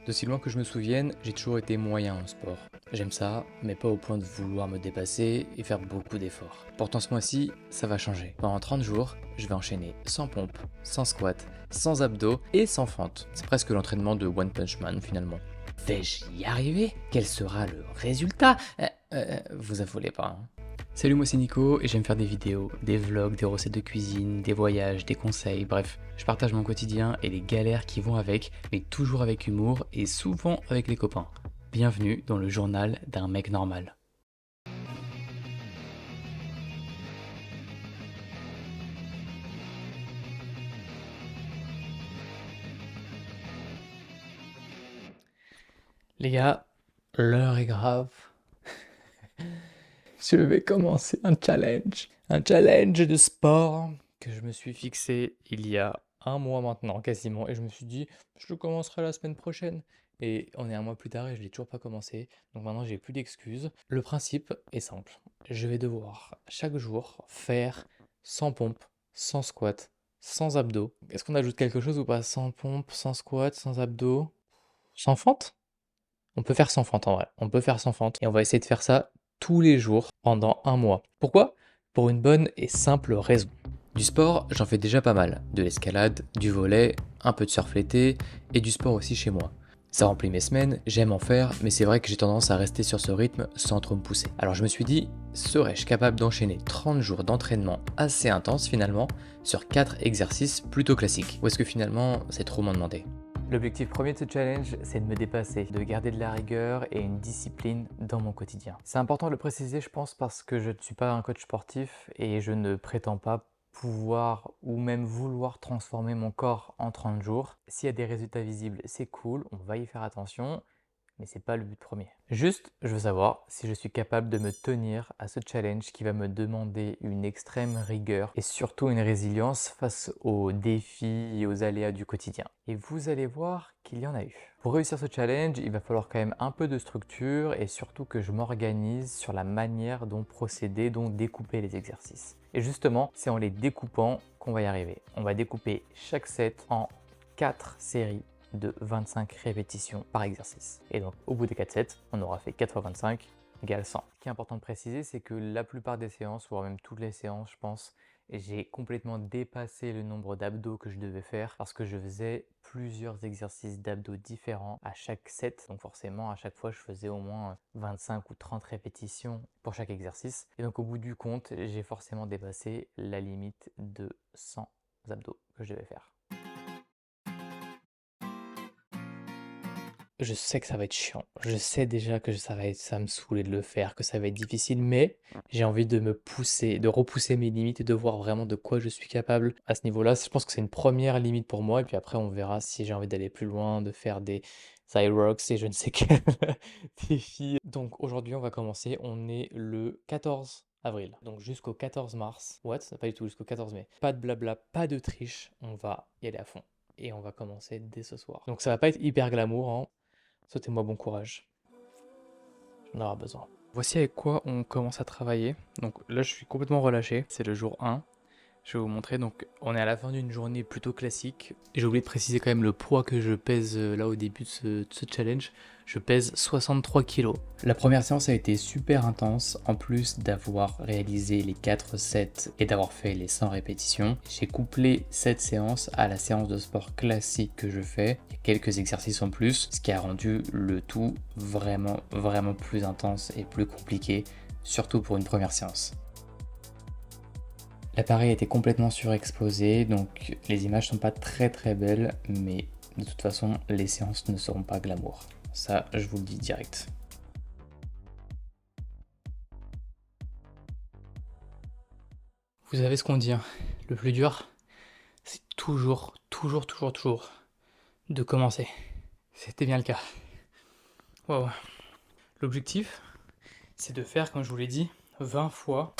D'aussi loin que je me souvienne, j'ai toujours été moyen en sport. J'aime ça, mais pas au point de vouloir me dépasser et faire beaucoup d'efforts. Pourtant ce mois-ci, ça va changer. Pendant 30 jours, je vais enchaîner sans pompe, sans squat, sans abdos et sans fente. C'est presque l'entraînement de One Punch Man finalement. Vais-je y arriver? Quel sera le résultat? Vous affolez pas, hein. Salut, moi c'est Nico et j'aime faire des vidéos, des vlogs, des recettes de cuisine, des voyages, des conseils, bref, je partage mon quotidien et les galères qui vont avec, mais toujours avec humour et souvent avec les copains. Bienvenue dans le journal d'un mec normal. Les gars, l'heure est grave. Je vais commencer un challenge. Un challenge de sport que je me suis fixé il y a un mois maintenant, quasiment. Et je me suis dit, je le commencerai la semaine prochaine. Et on est un mois plus tard et je l'ai toujours pas commencé. Donc maintenant, j'ai plus d'excuses. Le principe est simple. Je vais devoir chaque jour faire sans pompe, sans squat, sans abdos. Est-ce qu'on ajoute quelque chose ou pas? Sans pompe, sans squat, sans abdos, sans fente? On peut faire sans fente en vrai. On peut faire sans fente. Et on va essayer de faire ça tous les jours pendant un mois. Pourquoi? Pour une bonne et simple raison. Du sport, j'en fais déjà pas mal. De l'escalade, du volley, un peu de surf l'été et du sport aussi chez moi. Ça remplit mes semaines, j'aime en faire, mais c'est vrai que j'ai tendance à rester sur ce rythme sans trop me pousser. Alors je me suis dit, serais-je capable d'enchaîner 30 jours d'entraînement assez intense finalement sur 4 exercices plutôt classiques? Ou est-ce que finalement c'est trop m'en demander? L'objectif premier de ce challenge, c'est de me dépasser, de garder de la rigueur et une discipline dans mon quotidien. C'est important de le préciser, je pense, parce que je ne suis pas un coach sportif et je ne prétends pas pouvoir ou même vouloir transformer mon corps en 30 jours. S'il y a des résultats visibles, c'est cool, on va y faire attention, mais c'est pas le but premier. Juste, je veux savoir si je suis capable de me tenir à ce challenge qui va me demander une extrême rigueur et surtout une résilience face aux défis et aux aléas du quotidien. Et vous allez voir qu'il y en a eu. Pour réussir ce challenge, il va falloir quand même un peu de structure et surtout que je m'organise sur la manière dont procéder, dont découper les exercices. Et justement, c'est en les découpant qu'on va y arriver. On va découper chaque set en 4 séries de 25 répétitions par exercice. Et donc au bout des 4 sets, on aura fait 4 x 25 égale 100. Ce qui est important de préciser, c'est que la plupart des séances, voire même toutes les séances, je pense, j'ai complètement dépassé le nombre d'abdos que je devais faire parce que je faisais plusieurs exercices d'abdos différents à chaque set. Donc forcément, à chaque fois, je faisais au moins 25 ou 30 répétitions pour chaque exercice. Et donc au bout du compte, j'ai forcément dépassé la limite de 100 abdos que je devais faire. Je sais que ça va être chiant. Je sais déjà que ça va me saouler de le faire, que ça va être difficile, mais j'ai envie de me pousser, de repousser mes limites et de voir vraiment de quoi je suis capable à ce niveau-là. Je pense que c'est une première limite pour moi, et puis après on verra si j'ai envie d'aller plus loin, de faire des thigh rocks et je ne sais quel défi. Donc aujourd'hui on va commencer, on est le 14 avril, donc jusqu'au 14 mars. What? Pas du tout, jusqu'au 14 mai. Pas de blabla, pas de triche, on va y aller à fond. Et on va commencer dès ce soir. Donc ça va pas être hyper glamour, hein. Souhaitez-moi bon courage, j'en aurai besoin. Voici avec quoi on commence à travailler. Donc là je suis complètement relâché, c'est le jour 1. Je vais vous montrer, donc on est à la fin d'une journée plutôt classique. J'ai oublié de préciser quand même le poids que je pèse là au début de ce challenge. Je pèse 63 kilos. La première séance a été super intense, en plus d'avoir réalisé les 4 sets et d'avoir fait les 100 répétitions. J'ai couplé cette séance à la séance de sport classique que je fais. Il y a quelques exercices en plus, ce qui a rendu le tout vraiment plus intense et plus compliqué, surtout pour une première séance. L'appareil était complètement surexposé, donc les images sont pas très belles, mais de toute façon, les séances ne seront pas glamour. Ça, je vous le dis direct. Vous savez ce qu'on dit, hein, le plus dur, c'est toujours de commencer. C'était bien le cas. Wow. L'objectif, c'est de faire, comme je vous l'ai dit, 20 fois,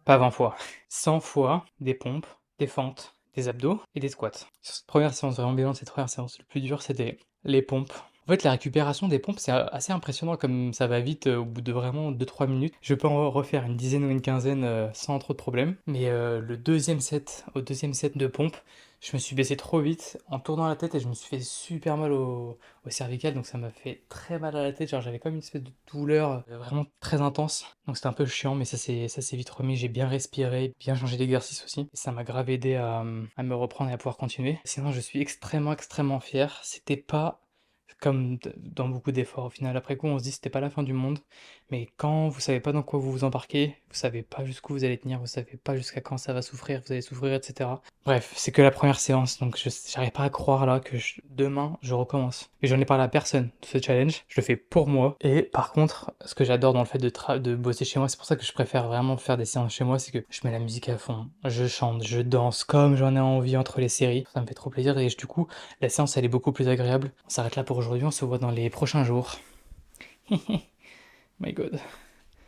pas 20 fois, 100 fois des pompes, des fentes, des abdos et des squats. Sur cette première séance, vraiment bien, cette première séance, le plus dur c'était les pompes. En fait, la récupération des pompes, c'est assez impressionnant comme ça va vite au bout de vraiment 2-3 minutes. Je peux en refaire une dizaine ou une quinzaine sans trop de problèmes. Mais au deuxième set de pompes, Je me suis baissé trop vite en tournant la tête et je me suis fait super mal au cervical, donc ça m'a fait très mal à la tête. Genre j'avais comme une espèce de douleur vraiment très intense. Donc c'était un peu chiant, mais ça s'est vite remis. J'ai bien respiré, bien changé d'exercice aussi. Et ça m'a grave aidé à me reprendre et à pouvoir continuer. Sinon, je suis extrêmement, extrêmement fier. C'était pas comme dans beaucoup d'efforts. Au final, après coup, on se dit c'était pas la fin du monde. Mais quand vous savez pas dans quoi vous vous embarquez, vous savez pas jusqu'où vous allez tenir, vous savez pas jusqu'à quand ça va souffrir, vous allez souffrir, etc. Bref, c'est que la première séance, donc j'arrive pas à croire là que demain je recommence. Et j'en ai parlé à personne de ce challenge, je le fais pour moi. Et par contre, ce que j'adore dans le fait de bosser chez moi, c'est pour ça que je préfère vraiment faire des séances chez moi, c'est que je mets la musique à fond, je chante, je danse comme j'en ai envie entre les séries. Ça me fait trop plaisir et du coup, la séance elle est beaucoup plus agréable. On s'arrête là pour aujourd'hui, on se voit dans les prochains jours. My God.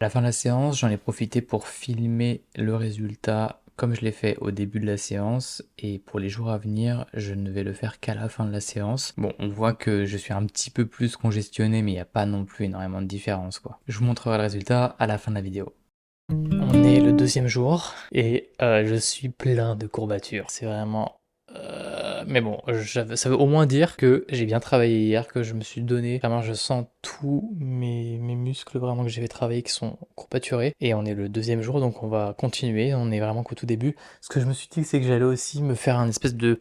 À la fin de la séance, j'en ai profité pour filmer le résultat comme je l'ai fait au début de la séance, et pour les jours à venir, je ne vais le faire qu'à la fin de la séance. Bon, on voit que je suis un petit peu plus congestionné, mais il n'y a pas non plus énormément de différence, quoi. Je vous montrerai le résultat à la fin de la vidéo. On est le deuxième jour et je suis plein de courbatures. C'est vraiment... Mais bon, ça veut au moins dire que j'ai bien travaillé hier, que je me suis donné. Vraiment, je sens tous mes muscles vraiment que j'avais travaillé qui sont courbaturés. Et on est le deuxième jour, donc on va continuer. On est vraiment qu'au tout début. Ce que je me suis dit, c'est que j'allais aussi me faire un espèce de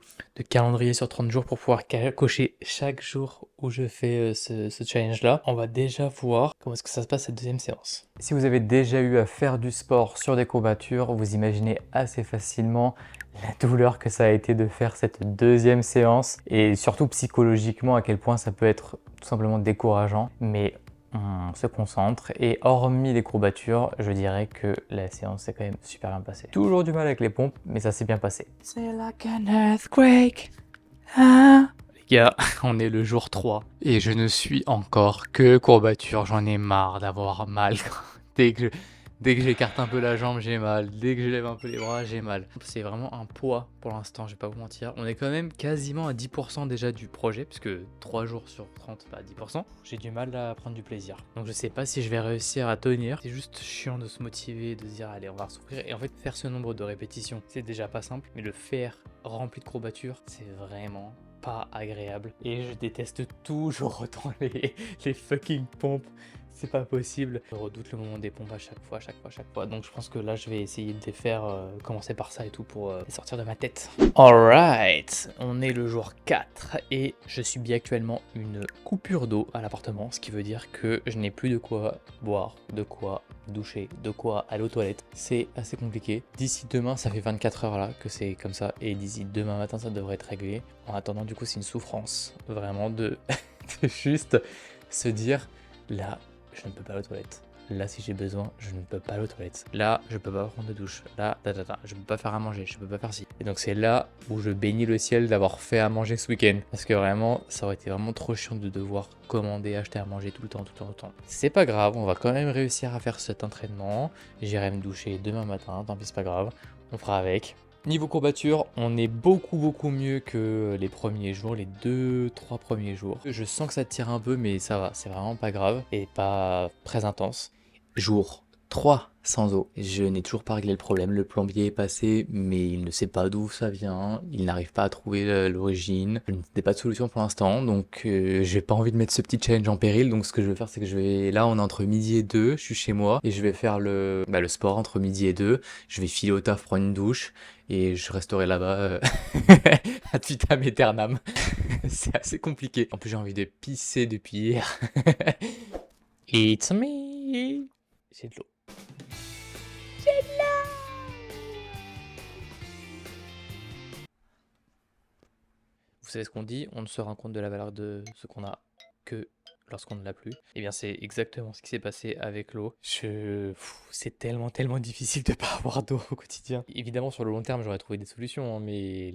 calendrier sur 30 jours pour pouvoir cocher chaque jour où je fais ce challenge-là. On va déjà voir comment est-ce que ça se passe cette deuxième séance. Si vous avez déjà eu à faire du sport sur des courbatures, vous imaginez assez facilement la douleur que ça a été de faire cette deuxième séance et surtout psychologiquement à quel point ça peut être tout simplement décourageant. Mais on se concentre et hormis les courbatures, je dirais que la séance s'est quand même super bien passée. Toujours du mal avec les pompes, mais ça s'est bien passé. C'est like an earthquake. Ah. Les gars, on est le jour 3 et je ne suis encore que courbature. J'en ai marre d'avoir mal. Dès que j'écarte un peu la jambe, j'ai mal. Dès que je lève un peu les bras, j'ai mal. C'est vraiment un poids pour l'instant, je vais pas vous mentir. On est quand même quasiment à 10% déjà du projet, puisque 3 jours sur 30, bah 10%. J'ai du mal à prendre du plaisir. Donc je sais pas si je vais réussir à tenir. C'est juste chiant de se motiver, de se dire allez, on va souffrir. Et en fait, faire ce nombre de répétitions, c'est déjà pas simple. Mais le faire rempli de courbatures, c'est vraiment pas agréable. Et je déteste toujours autant les fucking pompes. C'est pas possible. Je redoute le moment des pompes à chaque fois. Donc je pense que là, je vais essayer de les faire, commencer par ça et tout pour les sortir de ma tête. Alright, on est le jour 4 et je subis actuellement une coupure d'eau à l'appartement, ce qui veut dire que je n'ai plus de quoi boire, de quoi doucher, de quoi aller aux toilettes. C'est assez compliqué. D'ici demain, ça fait 24 heures là que c'est comme ça, et d'ici demain matin, ça devrait être réglé. En attendant, du coup, c'est une souffrance vraiment de juste se dire là, je ne peux pas aller aux toilettes. Là, si j'ai besoin, je ne peux pas aller aux toilettes. Là, je peux pas prendre de douche. Là, je peux pas faire à manger, je peux pas faire ci. Et donc c'est là où je bénis le ciel d'avoir fait à manger ce week-end. Parce que vraiment, ça aurait été vraiment trop chiant de devoir commander, acheter à manger tout le temps. C'est pas grave, on va quand même réussir à faire cet entraînement. J'irai me doucher demain matin, tant pis, c'est pas grave. On fera avec. Niveau courbature, on est beaucoup mieux que les premiers jours, les 2-3 premiers jours. Je sens que ça tire un peu, mais ça va, c'est vraiment pas grave et pas très intense. Jour 3 sans eau. Je n'ai toujours pas réglé le problème. Le plombier est passé, mais il ne sait pas d'où ça vient. Il n'arrive pas à trouver l'origine. Je n'ai pas de solution pour l'instant, donc j'ai pas envie de mettre ce petit challenge en péril. Donc ce que je vais faire, c'est que là, on est entre midi et 2, je suis chez moi, et je vais faire le sport entre midi et 2. Je vais filer au taf, prendre une douche, et je resterai là-bas ad vitam aeternam. C'est assez compliqué. En plus, j'ai envie de pisser depuis hier. It's me. J'ai de l'eau. Vous savez ce qu'on dit, on ne se rend compte de la valeur de ce qu'on a que lorsqu'on ne l'a plus. Et bien c'est exactement ce qui s'est passé avec l'eau. C'est tellement difficile de pas avoir d'eau au quotidien. Évidemment sur le long terme j'aurais trouvé des solutions, hein, mais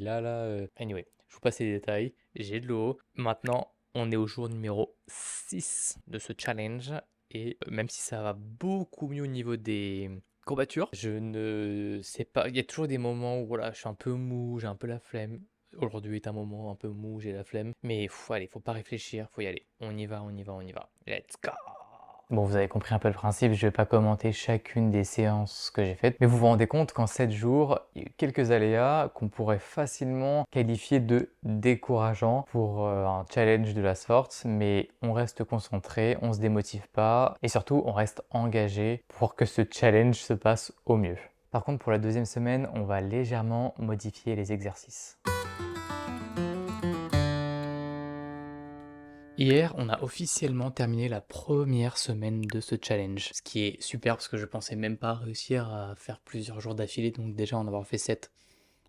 Anyway, je vous passe les détails. J'ai de l'eau. Maintenant on est au jour numéro 6 de ce challenge. Et même si ça va beaucoup mieux au niveau des courbatures, je ne sais pas, il y a toujours des moments où voilà, je suis un peu mou, j'ai un peu la flemme. Aujourd'hui est un moment un peu mou, j'ai la flemme. Mais allez, faut pas réfléchir, faut y aller. On y va. Let's go! Bon, vous avez compris un peu le principe, je vais pas commenter chacune des séances que j'ai faites, mais vous vous rendez compte qu'en 7 jours, il y a eu quelques aléas qu'on pourrait facilement qualifier de décourageants pour un challenge de la sorte, mais on reste concentré, on se démotive pas, et surtout on reste engagé pour que ce challenge se passe au mieux. Par contre, pour la deuxième semaine, on va légèrement modifier les exercices. Hier, on a officiellement terminé la première semaine de ce challenge, ce qui est super parce que je pensais même pas réussir à faire plusieurs jours d'affilée, donc déjà en avoir fait 7,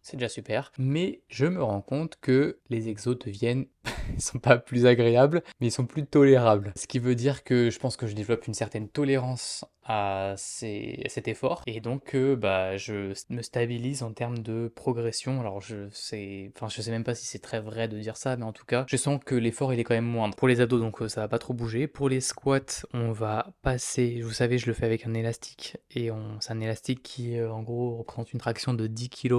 c'est déjà super. Mais je me rends compte que les exos deviennent, ils sont pas plus agréables, mais ils sont plus tolérables. Ce qui veut dire que je pense que je développe une certaine tolérance à cet effort, et donc bah, je me stabilise en termes de progression. Alors je sais même pas si c'est très vrai de dire ça, mais en tout cas, je sens que l'effort il est quand même moindre. Pour les abdos, donc ça va pas trop bouger. Pour les squats, on va passer, vous savez, je le fais avec un élastique, et c'est un élastique qui en gros représente une traction de 10 kg,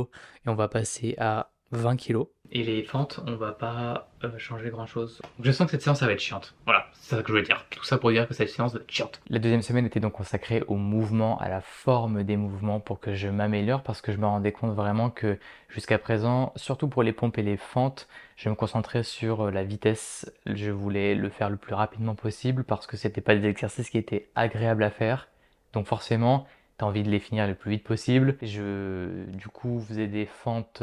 et on va passer à 20 kg. Et les fentes, on va pas changer grand chose. Je sens que cette séance, ça va être chiante. Voilà, c'est ça que je voulais dire. Tout ça pour dire que cette séance va être chiante. La deuxième semaine était donc consacrée au mouvement, à la forme des mouvements pour que je m'améliore, parce que je me rendais compte vraiment que jusqu'à présent, surtout pour les pompes et les fentes, je me concentrais sur la vitesse. Je voulais le faire le plus rapidement possible parce que c'était pas des exercices qui étaient agréables à faire. Donc forcément, t'as envie de les finir le plus vite possible. Du coup, faisais des fentes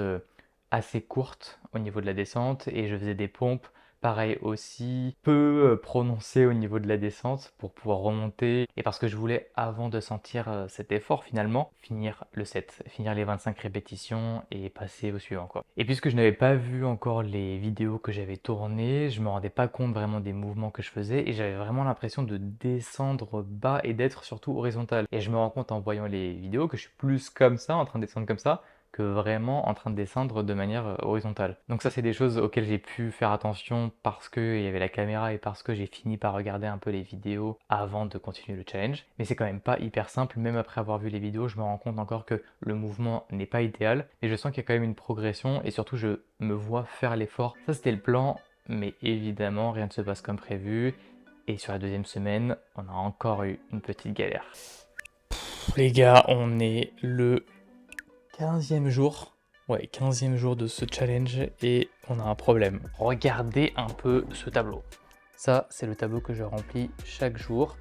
assez courte au niveau de la descente, et je faisais des pompes pareil aussi peu prononcées au niveau de la descente pour pouvoir remonter, et parce que je voulais, avant de sentir cet effort finalement, finir le set, finir les 25 répétitions et passer au suivant quoi. Et puisque je n'avais pas vu encore les vidéos que j'avais tournées, je me rendais pas compte vraiment des mouvements que je faisais, et j'avais vraiment l'impression de descendre bas et d'être surtout horizontal. Et je me rends compte en voyant les vidéos que je suis plus comme ça, en train de descendre comme ça, que vraiment en train de descendre de manière horizontale. Donc ça, c'est des choses auxquelles j'ai pu faire attention parce qu'il y avait la caméra et parce que j'ai fini par regarder un peu les vidéos avant de continuer le challenge. Mais c'est quand même pas hyper simple, même après avoir vu les vidéos, je me rends compte encore que le mouvement n'est pas idéal, mais je sens qu'il y a quand même une progression, et surtout je me vois faire l'effort. Ça, c'était le plan, mais évidemment rien ne se passe comme prévu, et sur la deuxième semaine, on a encore eu une petite galère. Les gars, on est le 15e jour, ouais, 15e jour de ce challenge, et on a un problème. Regardez un peu ce tableau. Ça, c'est le tableau que je remplis chaque jour.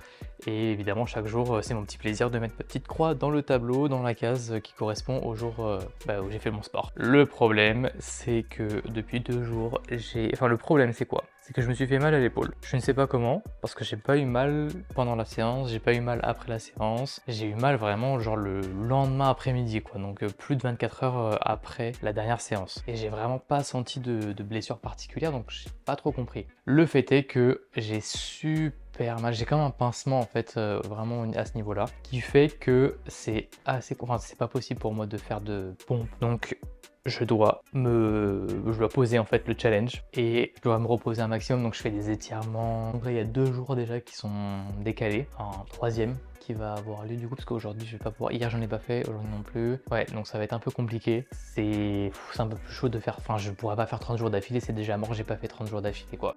Et évidemment, chaque jour, c'est mon petit plaisir de mettre ma petite croix dans le tableau, dans la case qui correspond au jour où j'ai fait mon sport. Le problème, c'est que depuis 2 jours, le problème, c'est quoi? C'est que je me suis fait mal à l'épaule. Je ne sais pas comment, parce que j'ai pas eu mal pendant la séance, j'ai pas eu mal après la séance. J'ai eu mal vraiment genre le lendemain après-midi, quoi. Donc plus de 24 heures après la dernière séance. Et j'ai vraiment pas senti de blessure particulière, donc j'ai pas trop compris. Le fait est que j'ai super mal, j'ai comme un pincement en fait, vraiment à ce niveau-là, qui fait que c'est pas possible pour moi de faire de pompe. Donc je dois poser en fait le challenge, et je dois me reposer un maximum, donc je fais des étirements. Donc là, il y a 2 jours déjà qui sont décalés, un troisième qui va avoir lieu du coup, parce qu'aujourd'hui je vais pas pouvoir, hier j'en ai pas fait, aujourd'hui non plus. Ouais, donc ça va être un peu compliqué, c'est un peu plus chaud de faire, je pourrais pas faire 30 jours d'affilée, c'est déjà mort, j'ai pas fait 30 jours d'affilée quoi.